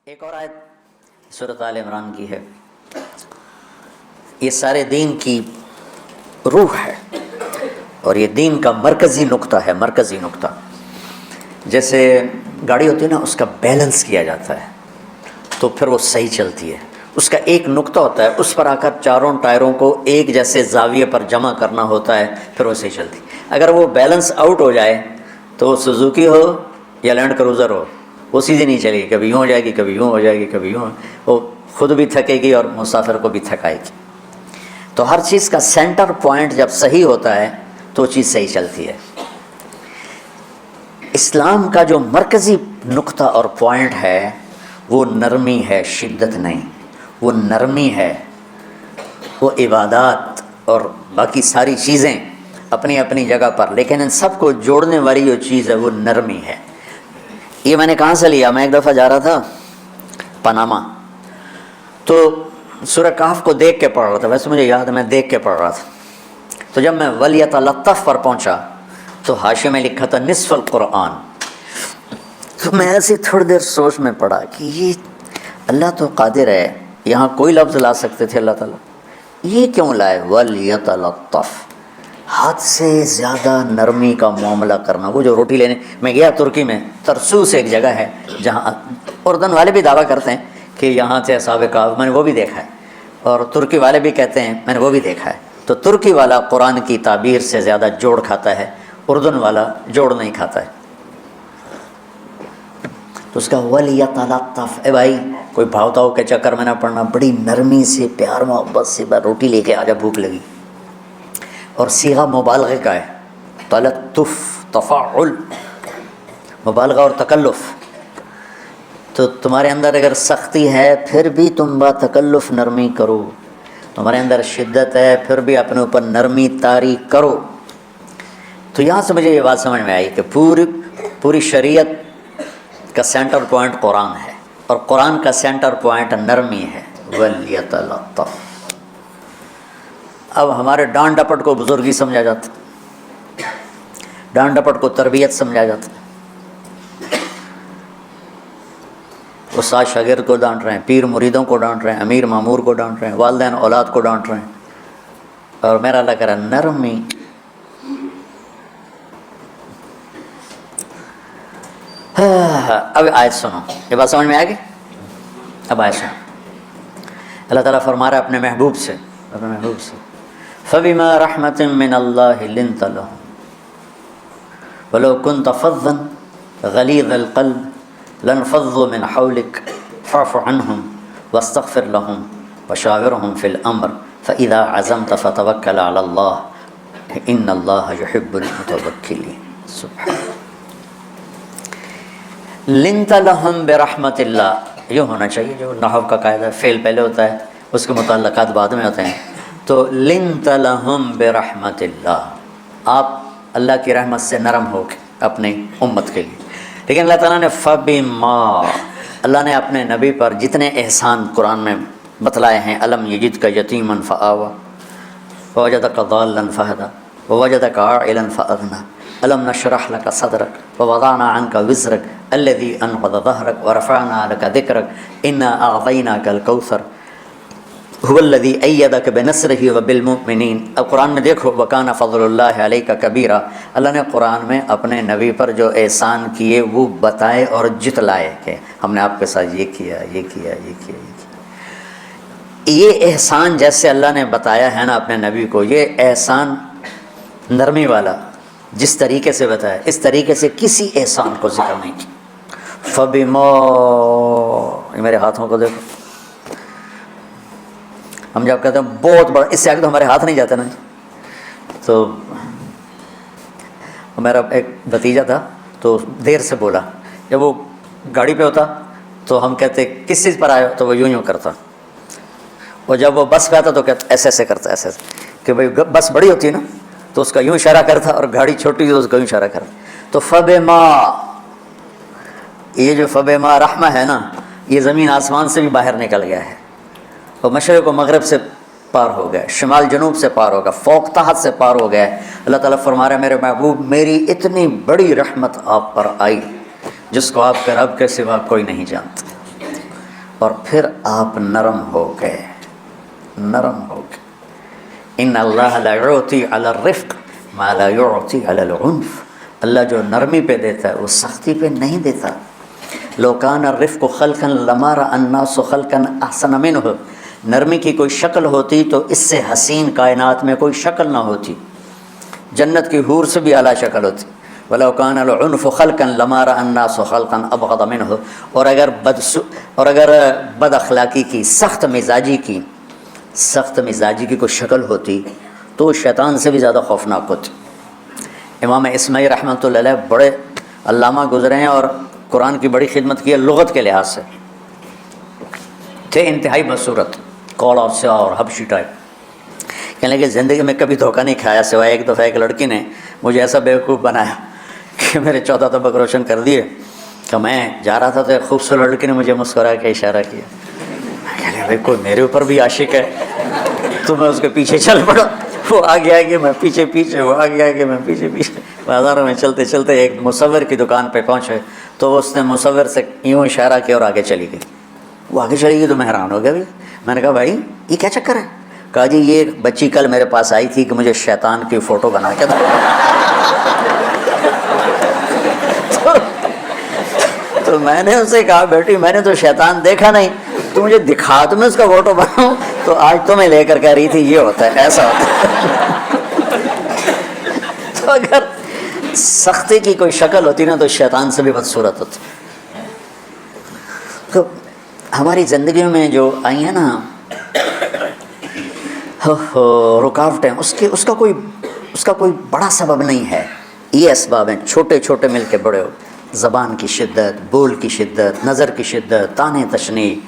ایک اور آیت سورۃ آل عمران کی ہے. یہ سارے دین کی روح ہے اور یہ دین کا مرکزی نقطہ ہے. مرکزی نقطہ جیسے گاڑی ہوتی ہے نا، اس کا بیلنس کیا جاتا ہے تو پھر وہ صحیح چلتی ہے. اس کا ایک نقطہ ہوتا ہے، اس پر آ کر چاروں ٹائروں کو ایک جیسے زاویے پر جمع کرنا ہوتا ہے، پھر وہ صحیح چلتی. اگر وہ بیلنس آؤٹ ہو جائے تو سوزوکی ہو یا لینڈ کروزر ہو، وہ سیدھی نہیں چلے گی. کبھی یوں ہو جائے گی، کبھی یوں ہو جائے گی، کبھی یوں. وہ خود بھی تھکے گی اور مسافر کو بھی تھکائے گی. تو ہر چیز کا سینٹر پوائنٹ جب صحیح ہوتا ہے تو چیز صحیح چلتی ہے. اسلام کا جو مرکزی نقطہ اور پوائنٹ ہے وہ نرمی ہے، شدت نہیں. وہ نرمی ہے. وہ عبادات اور باقی ساری چیزیں اپنی اپنی جگہ پر، لیکن ان سب کو جوڑنے والی جو چیز ہے وہ نرمی ہے. یہ میں نے کہاں سے لیا؟ میں ایک دفعہ جا رہا تھا پاناما، تو سورہ کہف کو دیکھ کے پڑھ رہا تھا. ویسے مجھے یاد ہے میں دیکھ کے پڑھ رہا تھا. تو جب میں وَلْيَتَلَطَّفْ پر پہنچا تو حاشیے میں لکھا تھا نصف القرآن. تو میں ایسے تھوڑی دیر سوچ میں پڑا کہ یہ اللہ تو قادر ہے، یہاں کوئی لفظ لا سکتے تھے اللہ تعالیٰ، یہ کیوں لائے وَلْيَتَلَطَّفْ؟ حد سے زیادہ نرمی کا معاملہ کرنا. وہ جو روٹی لینے میں گیا ترکی میں، ترسوس ایک جگہ ہے جہاں اردن والے بھی دعویٰ کرتے ہیں کہ یہاں سے اصحاب کہف، میں نے وہ بھی دیکھا ہے، اور ترکی والے بھی کہتے ہیں میں نے وہ بھی دیکھا ہے. تو ترکی والا قرآن کی تعبیر سے زیادہ جوڑ کھاتا ہے، اردن والا جوڑ نہیں کھاتا ہے. تو اس کا وَلْيَتَلَطَّفْ، اے بھائی کوئی بھاؤ تاؤ کے چکر میں نہ پڑنا، بڑی نرمی سے پیار محبت سے روٹی لے کے آجا، بھوک لگی. اور صیغہ مبالغے کا ہے، تلطف، تفاعل، مبالغہ اور تکلف. تو تمہارے اندر اگر سختی ہے پھر بھی تم با تکلف نرمی کرو، تمہارے اندر شدت ہے پھر بھی اپنے اوپر نرمی طاری کرو. تو یہاں سے مجھے یہ بات سمجھ میں آئی کہ پوری شریعت کا سینٹر پوائنٹ قرآن ہے، اور قرآن کا سینٹر پوائنٹ نرمی ہے. وَلْيَتَلَطَّفْ. اب ہمارے ڈانٹ ڈپٹ کو بزرگی سمجھا جاتا، ڈانٹ ڈپٹ کو تربیت سمجھا جاتا. استاد شاگرد کو ڈانٹ رہے ہیں، پیر مریدوں کو ڈانٹ رہے ہیں، امیر مامور کو ڈانٹ رہے ہیں، والدین اولاد کو ڈانٹ رہے ہیں. اور میرا اللہ کہہ رہا ہے نرمی. اب آیت سنو، یہ بات سمجھ میں آ گئی؟ اب آیت سنو. اللہ تعالیٰ فرما رہا ہے اپنے محبوب سے، فَبِمَا رَحْمَةٍ مِّنَ اللَّهِ لِنْتَ لَهُمْ وَلَوْ كُنْتَ فَظًّا غَلِيظَ الْقَلْبِ لَانفَضُّوا مِنْ حَوْلِكَ فَاعْفُ عَنْهُمْ وَاسْتَغْفِرْ لَهُمْ وَشَاوِرْهُمْ فِي الْأَمْرِ فَإِذَا عَزَمْتَ فَتَوَكَّلْ عَلَى اللَّهِ إِنَّ اللَّهَ يُحِبُّ الْمُتَوَكِّلِينَ. سبحان. لِنْتَ لَهُمْ بِرَحْمَةِ اللَّهِ، یہ ہونا چاہیے جو نحو کا قاعدہ، فعل پہلے ہوتا ہے اس کے متعلقات بعد میں ہوتے ہیں. تو لِنْتَ لَهُمْ بِرَحْمَةِ اللَّهِ، آپ اللہ کی رحمت سے نرم ہو کے اپنے امت کے لیے. لیکن اللہ تعالیٰ نے فَبِمَا، اللہ نے اپنے نبی پر جتنے احسان قرآن میں بتلائے ہیں، أَلَمْ يَجِدْكَ يَتِيمًا فَآوَىٰ وَوَجَدَكَ ضَالًّا فَهَدَىٰ وَوَجَدَكَ عَائِلًا فَأَغْنَىٰ أَلَمْ نَشْرَحْ لَكَ صَدْرَكَ وَوَضَعْنَا عَنْكَ وِزْرَكَ الَّذِي أَنقَضَ ظَهْرَكَ وَرَفَعْنَا لَكَ ذِكْرَكَ إِنَّا أَعْطَيْنَاكَ الْكَوْثَرَ هُوَ الَّذِي أَيَّدَكَ بِنَصْرِهِ وَبِالْمُؤْمِنِينَ. اب قرآن میں دیکھو وَكَانَ فَضْلُ اللَّهِ عَلَيْكَ كَبِيرًا، اللہ نے قرآن میں اپنے نبی پر جو احسان کیے وہ بتائے اور جتلائے کہ ہم نے آپ کے ساتھ یہ کیا، یہ کیا، یہ کیا، یہ کیا. یہ احسان جیسے اللہ نے بتایا ہے نا اپنے نبی کو، یہ احسان نرمی والا جس طریقے سے بتایا، اس طریقے سے کسی احسان کو ذکر نہیں کیا. فَبِمَا، یہ میرے ہاتھوں کو دیکھو، ہم جب کہتے ہیں بہت بڑا، اس سے آگے تو ہمارے ہاتھ نہیں جاتے نا. تو میرا ایک بھتیجا تھا تو دیر سے بولا، جب وہ گاڑی پہ ہوتا تو ہم کہتے کس چیز پر آئے ہو، تو وہ یوں کرتا. اور جب وہ بس پہ آتا تو کہتا ایسے ایسے کرتا، ایسے ایسے، کہ بھائی بس بڑی ہوتی ہے نا تو اس کا یوں اشارہ کرتا، اور گاڑی چھوٹی تو اس کا یوں اشارہ کرتا. تو فَبِمَا، یہ جو فَبِمَا رحمہ ہے نا، یہ زمین آسمان سے بھی باہر نکل گیا ہے، اور مشرق و مغرب سے پار ہو گیا، شمال جنوب سے پار ہو گیا، فوق تحت سے پار ہو گیا. اللہ تعالیٰ فرما رہا ہے میرے محبوب میری اتنی بڑی رحمت آپ پر آئی جس کو آپ کے رب کے سوا کوئی نہیں جانتا. اور پھر آپ نرم ہو گئے، نرم ہو گئے۔ ان اللہ لا یعطی علی الرفق ما لا یعطی علی العنف، اللہ جو نرمی پہ دیتا ہے وہ سختی پہ نہیں دیتا۔ لو کان الرفق خلقا لما رأى الناس خلقا احسن منہ، نرمی کی کوئی شکل ہوتی تو اس سے حسین کائنات میں کوئی شکل نہ ہوتی، جنت کی حور سے بھی اعلیٰ شکل ہوتی۔ وَلَوْ كَانَ الْعُنْفُ خَلْقًا لَمَا رَأَى النَّاسُ خَلْقًا أَبْغَضَ مِنْهُ، اور اگر بد اخلاقی کی، سخت مزاجی کی کوئی شکل ہوتی تو شیطان سے بھی زیادہ خوفناک ہوتی۔ امام اسماعیل رحمۃ اللہ علیہ بڑے علامہ گزرے ہیں اور قرآن کی بڑی خدمت کی ہے لغت کے لحاظ سے، تھے انتہائی بصورت، کوڑا سیاہ اور حبشی ٹائپ۔ کہنے لگے زندگی میں کبھی دھوکہ نہیں کھایا سوائے ایک دفعہ ایک لڑکی نے مجھے ایسا بیوقوف بنایا کہ میرے 14 طبق روشن کر دیے کہ میں جا رہا تھا تو ایک خوبصورت لڑکی نے مجھے مسکرا کے اشارہ کیا، میں کہنے بھائی کوئی میرے اوپر بھی عاشق ہے، تو میں اس کے پیچھے چل پڑا، وہ آگے آگے میں پیچھے پیچھے، وہ آگے آگے میں پیچھے پیچھے، بازاروں میں چلتے چلتے ایک مصور کی دکان پہ پہنچے تو اس نے مصور سے یوں اشارہ کیا اور آگے چلی گئی۔ وہ آگے چلی گئی تو میں حیران ہو گیا، میں نے کہا بھائی یہ کیا چکر ہے؟ کہا جی یہ بچی کل میرے پاس آئی تھی کہ مجھے شیطان کی فوٹو بنا کے دو۔ تو میں نے اسے کہا بیٹی میں نے تو شیطان دیکھا نہیں، تو مجھے دکھا تو میں اس کا فوٹو بناؤں، تو آج تو میں لے کر کہہ رہی تھی یہ ہوتا ہے، ایسا ہوتا ہے۔ تو اگر سختی کی کوئی شکل ہوتی نا تو شیطان سے بھی بدصورت ہوتی۔ تو ہماری زندگی میں جو آئی ہیں نا رکاوٹیں، اس کا کوئی بڑا سبب نہیں ہے، یہ اسباب ہیں چھوٹے چھوٹے مل کے بڑے ہو۔ زبان کی شدت، بول کی شدت، نظر کی شدت، تانے تشنی،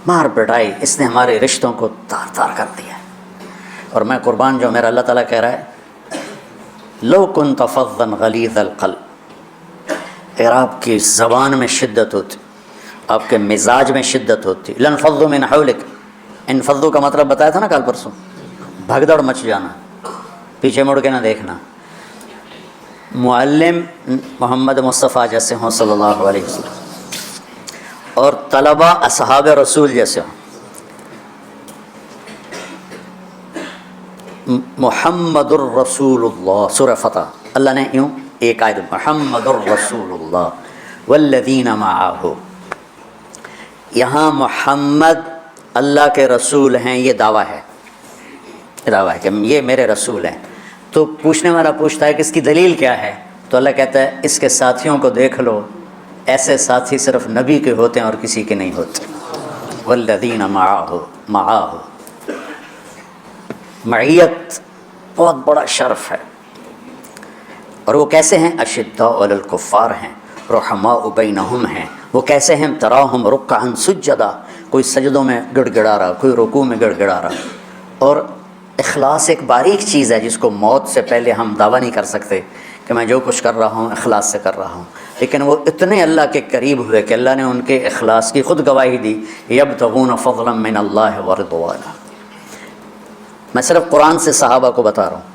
مار پٹائی، اس نے ہمارے رشتوں کو تار تار کر دیا ہے۔ اور میں قربان جو میرا اللہ تعالیٰ کہہ رہا ہے لو كنت فظا غلیظ القلب، اگر آپ کی زبان میں شدت ہوتی، آپ کے مزاج میں شدت ہوتی، لانفضوا من حولک، انفضوا کا مطلب بتایا تھا نا کل پرسوں، بھگدڑ مچ جانا، پیچھے مڑ کے نہ دیکھنا۔ معلم محمد مصطفیٰ جیسے ہوں صلی اللہ علیہ وسلم، اور طلبہ اصحاب رسول جیسے ہوں۔ محمد الرسول اللہ، سورہ فتح اللہ نے یوں ایک آیت محمد الرسول اللہ والذین معہ، یہاں محمد اللہ کے رسول ہیں، یہ دعویٰ ہے کہ یہ میرے رسول ہیں۔ تو پوچھنے والا پوچھتا ہے کہ اس کی دلیل کیا ہے؟ تو اللہ کہتا ہے اس کے ساتھیوں کو دیکھ لو، ایسے ساتھی صرف نبی کے ہوتے ہیں اور کسی کے نہیں ہوتے۔ والذین معہ، معیت بہت بڑا شرف ہے۔ اور وہ کیسے ہیں؟ اشداء علی الکفار ہیں، رحماء بینہم ہیں۔ وہ کیسے ہیں؟ تراہم رکعا سجدا، کوئی سجدوں میں گڑ گڑا رہا، کوئی رکوع میں گڑ گڑا رہا۔ اور اخلاص ایک باریک چیز ہے جس کو موت سے پہلے ہم دعویٰ نہیں کر سکتے کہ میں جو کچھ کر رہا ہوں اخلاص سے کر رہا ہوں، لیکن وہ اتنے اللہ کے قریب ہوئے کہ اللہ نے ان کے اخلاص کی خود گواہی دی، یبتغون فضلا من اللہ ورضوانا۔ میں صرف قرآن سے صحابہ کو بتا رہا ہوں،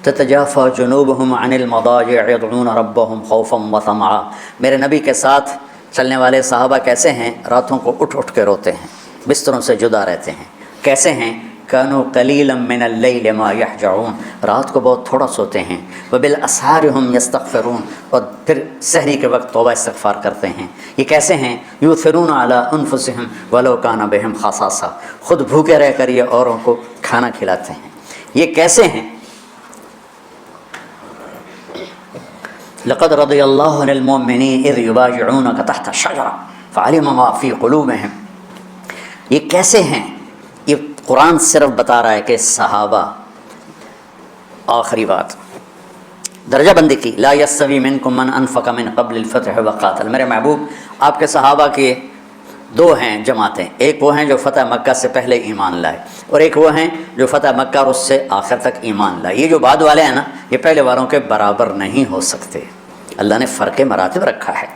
تتجافى جنوبهم عن المضاجع يدعون ربهم خوفا وطمعا۔ میرے نبی کے ساتھ چلنے والے صحابہ کیسے ہیں؟ راتوں کو اٹھ اٹھ کے روتے ہیں، بستروں سے جدا رہتے ہیں۔ کیسے ہیں؟ كانوا قليلا من الليل ما يهجعون، رات کو بہت تھوڑا سوتے ہیں۔ وبالاسحار هم يستغفرون، اور پھر سحری کے وقت توبہ استغفار کرتے ہیں۔ یہ کیسے ہیں؟ یؤثرون على انفسهم ولو كان بهم خصاصہ، خود بھوکے رہ کر یہ اوروں کو کھانا کھلاتے ہیں۔ یہ کیسے ہیں؟ لقد رضي الله عن المؤمنين اذ يبايعونك تحت الشجرة فعلم ما في قلوبهم۔ یہ کیسے ہیں؟ یہ قرآن صرف بتا رہا ہے کہ صحابہ، آخری بات درجہ بندی کی، لا یستوی منکم من انفق من قبل الفتح وقاتل۔ میرے محبوب آپ کے صحابہ کے دو ہیں جماعتیں، ایک وہ ہیں جو فتح مکہ سے پہلے ایمان لائے، اور ایک وہ ہیں جو فتح مکہ اور اس سے آخر تک ایمان لائے۔ یہ جو بعد والے ہیں نا، یہ پہلے والوں کے برابر نہیں ہو سکتے، اللہ نے فرق مراتب رکھا ہے۔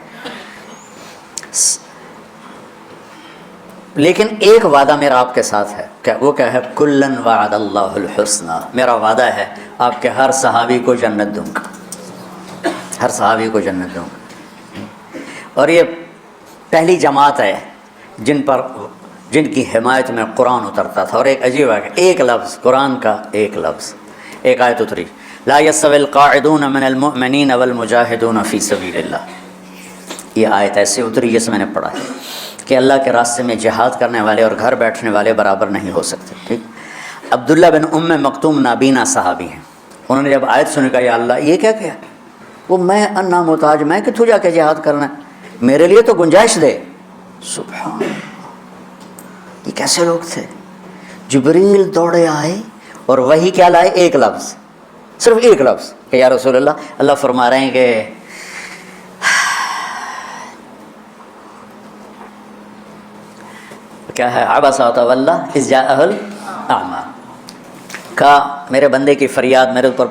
لیکن ایک وعدہ میرا آپ کے ساتھ ہے، کہ وہ کیا ہے؟ کلن وعد اللہ الحسنى، میرا وعدہ ہے آپ کے ہر صحابی کو جنت دوں گا، ہر صحابی کو جنت دوں گا۔ اور یہ پہلی جماعت ہے جن پر جن کی حمایت میں قرآن اترتا تھا. اور ایک عجیب ہے، ایک لفظ قرآن کا، ایک لفظ، ایک آیت اتری، لا يستوي القاعدون من المؤمنین والمجاہدون فی سبیل اللہ. یہ آیت ایسے اتری جس میں نے پڑھا ہے کہ اللہ کے راستے میں جہاد کرنے والے اور گھر بیٹھنے والے برابر نہیں ہو سکتے. ٹھیک. عبداللہ بن ام مکتوم نابینا صحابی ہیں. انہوں نے جب آیت سنی کہا یا اللہ یہ کیا کیا، وہ میں انا محتاج، میں کتوں جا کے جہاد کرنا ہے، میرے لیے تو گنجائش دے. سبحان اللہ، یہ کیسے لوگ تھے. جبریل دوڑے آئے اور وہی کیا لائے، ایک لفظ، صرف ایک لفظ کہ یا رسول اللہ فرما رہے ہیں کہ کیا ہے، عبس وتولی اذ جاءہ الاعمی، کا میرے بندے کی فریاد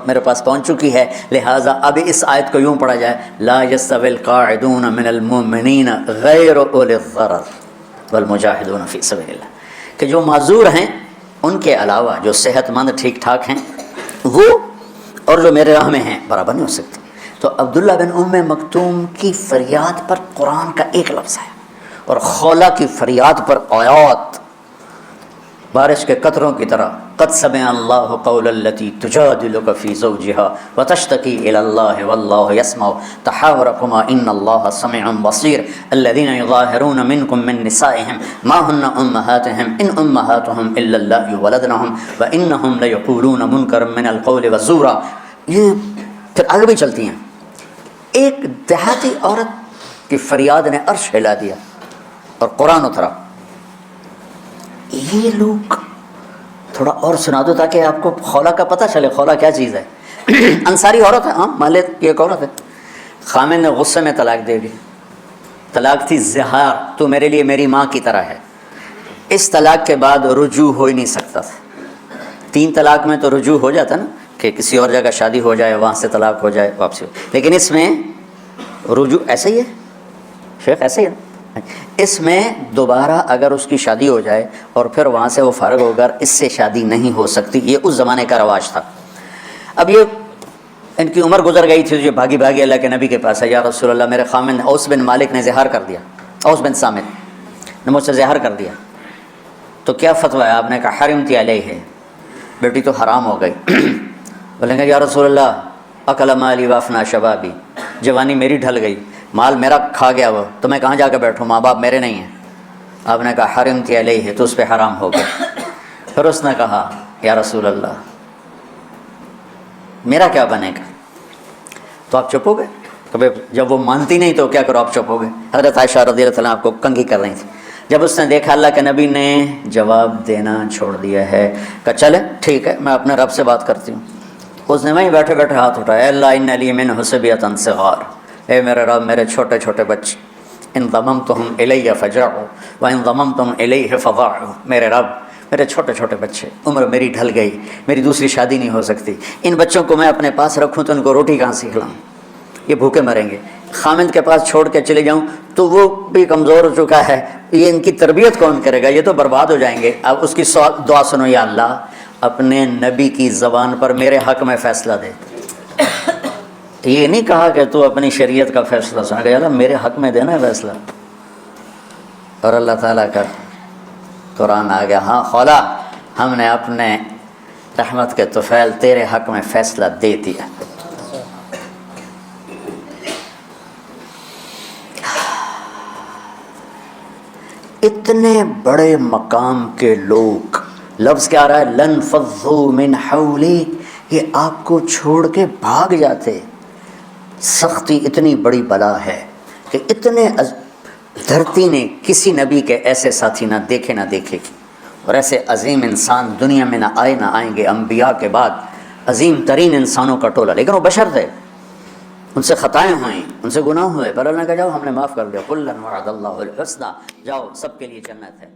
میرے پاس پہنچ چکی ہے، لہٰذا اب اس آیت کو یوں پڑھا جائے، لا یستوی القاعدون من المؤمنین غیر اولی الضرر والمجاہدون فی سبیل اللہ، کہ جو معذور ہیں ان کے علاوہ جو صحت مند ٹھیک ٹھاک ہیں وہ اور جو میرے راہ میں ہیں برابر نہیں ہو سکتے. تو عبداللہ بن ام مکتوم کی فریاد پر قرآن کا ایک لفظ ہے، اور خولہ کی فریاد پر آیات بارش کے قطروں کی طرح، قد سمع اللہ قول التی تجادلک فی زوجها وتشتکی الی اللہ واللہ یسمع تحاورکما ان اللہ سمیع بصیر الذین یظاہرون منکم من نسائهم ما ہن امہاتهم ان امہاتهم الا اللائي ولدنهم وانہم لیقولون منکرا من القول وزورا. یہ پھر آگے بھی چلتی ہیں. ایک دیہاتی عورت کی فریاد نے عرش ہلا دیا اور قرآن اترا. یہ لوگ تھوڑا اور سنا دو تاکہ آپ کو خولہ کا پتہ چلے، خولہ کیا چیز ہے. انصاری عورت ہے، ہاں مالک کی ایک عورت ہے، خامن نے غصے میں طلاق دے دی. طلاق تھی زہار، تو میرے لیے میری ماں کی طرح ہے. اس طلاق کے بعد رجوع ہو ہی نہیں سکتا تھا. 3 طلاق میں تو رجوع ہو جاتا نا کہ کسی اور جگہ شادی ہو جائے، وہاں سے طلاق ہو جائے، واپسی ہو. لیکن اس میں رجوع ایسے ہی ہے شیخ، ایسے ہی ہے. اس میں دوبارہ اگر اس کی شادی ہو جائے اور پھر وہاں سے وہ فارغ ہو کر اس سے شادی نہیں ہو سکتی. یہ اس زمانے کا رواج تھا. اب یہ ان کی عمر گزر گئی تھی، جو بھاگی بھاگی اللہ کے نبی کے پاس ہے، یا رسول اللہ میرے خامن اوس بن مالک نے زہار کر دیا، اوس بن صامت نے مجھ سے زہار کر دیا، تو کیا فتویٰ ہے؟ آپ نے کہا حرمت علیہ ہے، بیٹی تو حرام ہو گئی. بولیں گے یا رسول اللہ اکل مالی وافنا شبابی، جوانی میری ڈھل گئی، مال میرا کھا گیا وہ، تو میں کہاں جا کے بیٹھوں، ماں باپ میرے نہیں ہیں. آپ نے کہا حرمت علیہ ہے، تو اس پہ حرام ہو گیا. پھر اس نے کہا یا رسول اللہ میرا کیا بنے گا؟ تو آپ چپ ہو گئے. کبھی جب وہ مانتی نہیں تو کیا کرو، آپ چپ ہو گئے. حضرت عائشہ رضی اللہ عنہا آپ کو کنگھی کر رہی تھی. جب اس نے دیکھا اللہ کے نبی نے جواب دینا چھوڑ دیا ہے، کہا چلے ٹھیک ہے میں اپنے رب سے بات کرتی ہوں. اس نے وہیں بیٹھے بیٹھے ہاتھ اٹھایا، اللہ ان لی منہ صبیۃ صغار، اے میرے رب میرے چھوٹے چھوٹے بچے، ان ضممتہم الی فجعوا وان ضممتم الیہ فضاعوا، میرے رب میرے چھوٹے چھوٹے بچے، عمر میری ڈھل گئی، میری دوسری شادی نہیں ہو سکتی، ان بچوں کو میں اپنے پاس رکھوں تو ان کو روٹی کہاں سے کھلاؤں، یہ بھوکے مریں گے. خامند کے پاس چھوڑ کے چلے جاؤں تو وہ بھی کمزور ہو چکا ہے، یہ ان کی تربیت کون کرے گا، یہ تو برباد ہو جائیں گے. اب اس کی دعا سنو، یا اللہ اپنے نبی کی زبان پر میرے حق میں فیصلہ دے. یہ نہیں کہا کہ تو اپنی شریعت کا فیصلہ سنا، کہ اللہ میرے حق میں دینا ہے فیصلہ. اور اللہ تعالیٰ کا قرآن آ گیا، ہاں خولا ہم نے اپنے رحمت کے طفیل تیرے حق میں فیصلہ دے دیا. اتنے بڑے مقام کے لوگ، لفظ کیا آ رہا ہے، لن فضوا من حولی، یہ آپ کو چھوڑ کے بھاگ جاتے. سختی اتنی بڑی بلا ہے کہ اتنے دھرتی نے کسی نبی کے ایسے ساتھی نہ دیکھے گی، اور ایسے عظیم انسان دنیا میں نہ آئیں گے. انبیاء کے بعد عظیم ترین انسانوں کا ٹولہ، لیکن وہ بشر تھے، ان سے خطائیں ہوئیں، ان سے گناہ ہوئے، پر اللہ نے کہا جاؤ ہم نے معاف کر دیا. کلا وعد اللہ الحسنی، جاؤ سب کے لیے جنت ہے.